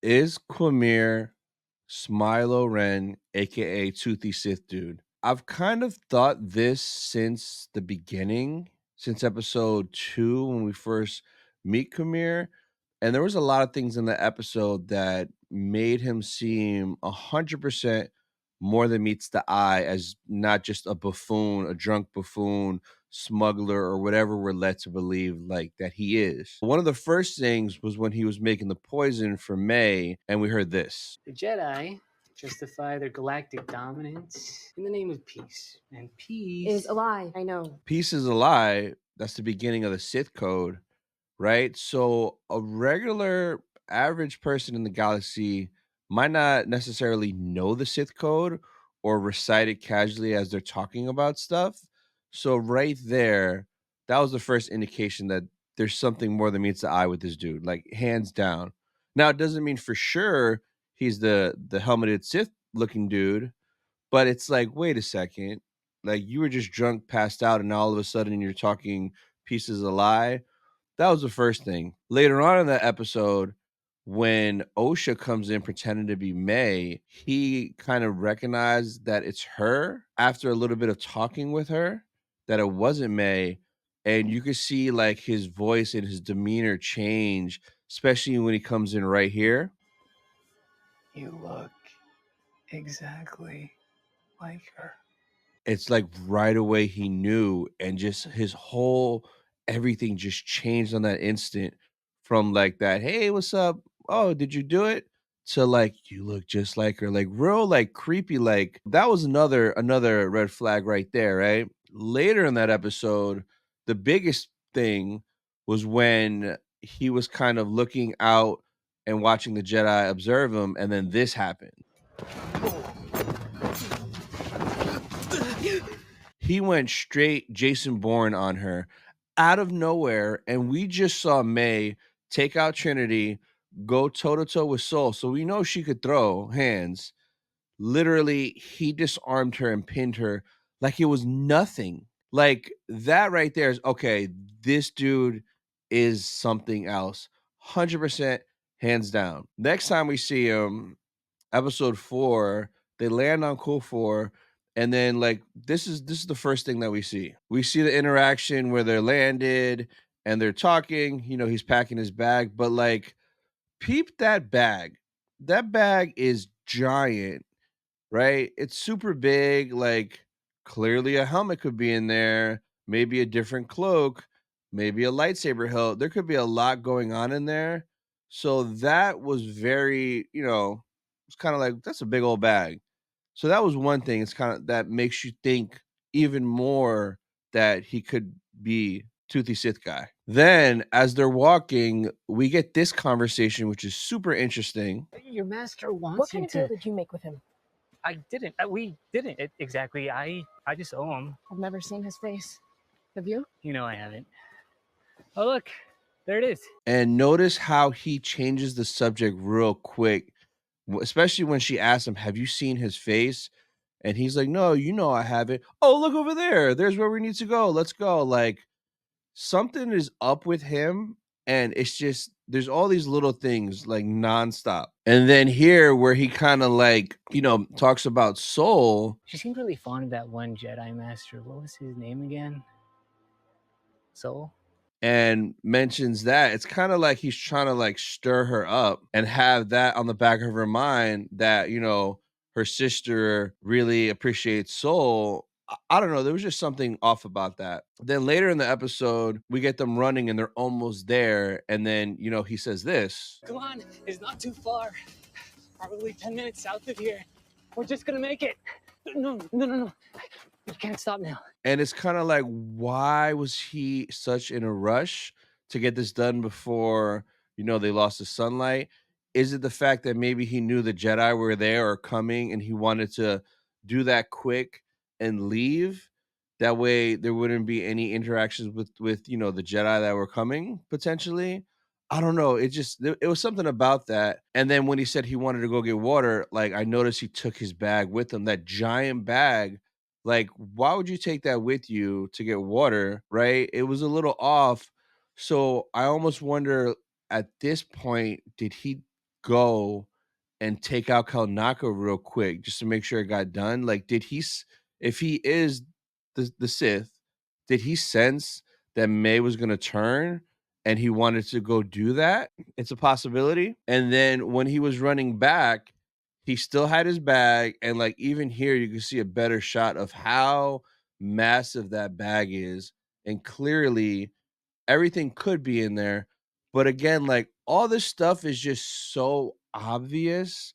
Is Qimir Smilo Ren, aka Toothy Sith Dude? I've kind of thought this since the beginning, since episode 2 when we first meet Qimir, and there was a lot of things in the episode that made him seem 100% more than meets the eye as not just a buffoon, a drunk buffoon, smuggler, or whatever we're led to believe like that he is. One of the first things was when he was making the poison for May, and we heard this. The Jedi justify their galactic dominance in the name of peace. And peace Is a lie. I know. Peace is a lie. That's the beginning of the Sith code, right? So a regular average person in the galaxy might not necessarily know the Sith code or recite it casually as they're talking about stuff. So right there, that was the first indication that there's something more than meets the eye with this dude, like hands down. Now it doesn't mean for sure he's the helmeted Sith looking dude, but it's like, wait a second. Like you were just drunk, passed out, and now all of a sudden you're talking pieces of lie. That was the first thing. Later on in that episode, when Osha comes in pretending to be May, he kind of recognized that it's her after a little bit of talking with her, that it wasn't May. And you could see like his voice and his demeanor change, especially when he comes in right here. you look exactly like her. It's like right away he knew, and just his whole everything just changed on that instant from like that, hey, what's up? Oh, did you do it? To like, you look just like her, like real, like creepy. Like that was another red flag right there, right? Later in that episode, the biggest thing was when he was kind of looking out and watching the Jedi observe him, and then this happened. He went straight Jason Bourne on her out of nowhere, and we just saw May take out Trinity, go toe to toe with Soul. So we know she could throw hands. Literally, he disarmed her and pinned her like it was nothing. Like that right there is okay. This dude is something else. 100% hands down. Next time we see him, episode 4, they land on Kufor, and then like this is the first thing that we see. We see the interaction where they're landed and they're talking. You know, he's packing his bag, but like, peep that bag. That bag is giant, right? It's super big. Like, clearly a helmet could be in there, maybe a different cloak, maybe a lightsaber hilt. There could be a lot going on in there. So that was very, it's kind of like that's a big old bag. So that was one thing. It's kind of that makes you think even more that he could be Toothy Sith guy. Then, as they're walking, we get this conversation, which is super interesting. Your master What wants kind you of deal to. did you make with him? I didn't. We didn't exactly. I just owe him. I've never seen his face. Have you? You know I haven't. Oh look, there it is. And notice how he changes the subject real quick, especially when she asks him, have you seen his face? And he's like, no, I haven't. Oh, look over there. There's where we need to go. Let's go. Like, something is up with him, and it's just there's all these little things like nonstop. And then here where he kind of like, talks about Soul. She seemed really fond of that one Jedi master. What was his name again? Soul? And mentions that it's kind of like he's trying to like stir her up and have that on the back of her mind that, her sister really appreciates Soul. I don't know. There was just something off about that. Then later in the episode, we get them running and they're almost there. And then, he says this. Come on, it's not too far. Probably 10 minutes south of here. We're just gonna make it. No. You can't stop now. And it's kind of like, why was he such in a rush to get this done before, they lost the sunlight? Is it the fact that maybe he knew the Jedi were there or coming and he wanted to do that quick and leave? That way there wouldn't be any interactions with the Jedi that were coming potentially. I don't know. It was something about that. And then when he said he wanted to go get water, like I noticed he took his bag with him, that giant bag. Like, why would you take that with you to get water, right? It was a little off. So I almost wonder at this point, did he go and take out Kalnaka real quick just to make sure it got done? Like, did he if he is the Sith, did he sense that May was gonna turn and he wanted to go do that? It's a possibility. And then when he was running back, he still had his bag, and like even here you can see a better shot of how massive that bag is. And clearly everything could be in there. But again, like all this stuff is just so obvious.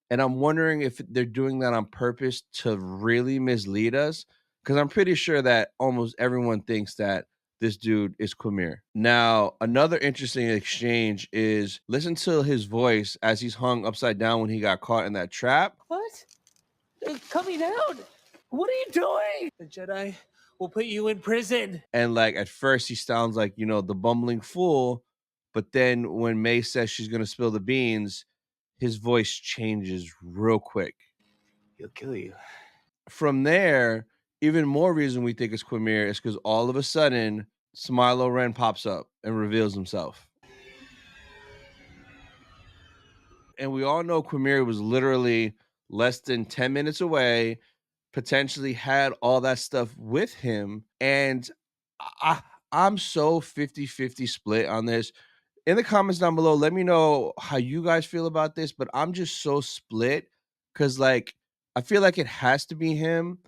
And I'm wondering if they're doing that on purpose to really mislead us. Cause I'm pretty sure that almost everyone thinks that this dude is Qimir. Now, another interesting exchange is listen to his voice as he's hung upside down when he got caught in that trap. What? Cut me down! What are you doing? The Jedi will put you in prison. And like at first he sounds like, you know, the bumbling fool, but then when May says she's gonna spill the beans, his voice changes real quick. He'll kill you. From there, even more reason we think it's Qimir is because all of a sudden Smilo Ren pops up and reveals himself. And we all know Qimir was literally less than 10 minutes away, potentially had all that stuff with him. And I, I'm so 50-50 split on this. In the comments down below, let me know how you guys feel about this, but I'm just so split because, like, I feel like it has to be him,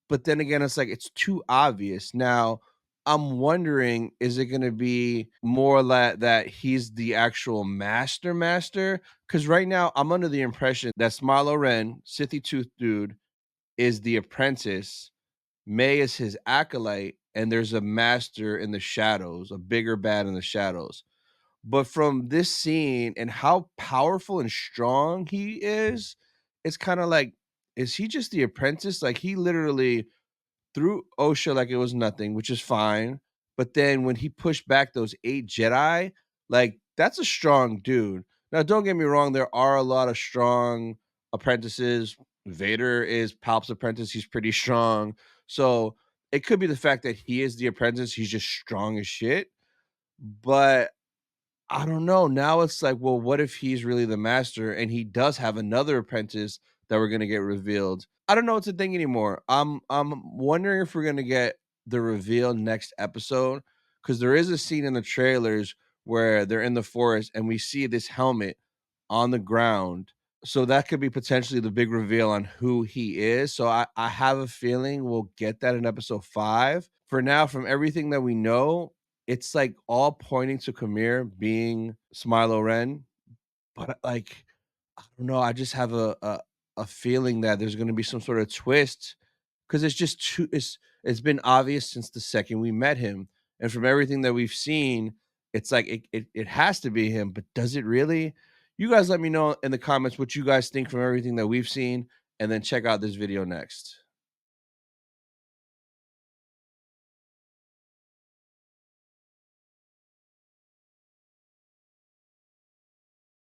but then again, it's like it's too obvious. Now, I'm wondering, is it going to be more like that he's the actual master? Because right now, I'm under the impression that Smilo Ren, Sithy Tooth Dude, is the apprentice. May is his acolyte, and there's a master in the shadows, a bigger bad in the shadows. But from this scene and how powerful and strong he is, it's kind of like, is he just the apprentice? Like he literally threw OSHA like it was nothing, which is fine. But then when he pushed back those 8 Jedi, like that's a strong dude. Now, don't get me wrong, there are a lot of strong apprentices. Vader is Palp's apprentice, he's pretty strong. So it could be the fact that he is the apprentice, he's just strong as shit. But I don't know. Now it's like, well, what if he's really the master and he does have another apprentice that we're gonna get revealed? I don't know what to think anymore. I'm wondering if we're gonna get the reveal next episode because there is a scene in the trailers where they're in the forest and we see this helmet on the ground. So that could be potentially the big reveal on who he is. So I have a feeling we'll get that in episode 5. For now, from everything that we know, it's like all pointing to Qimir being Smilo Ren, but like I don't know. I just have a feeling that there's going to be some sort of twist because it's just too. It's been obvious since the second we met him, and from everything that we've seen, it's like it has to be him. But does it really? You guys let me know in the comments what you guys think from everything that we've seen, and then check out this video next.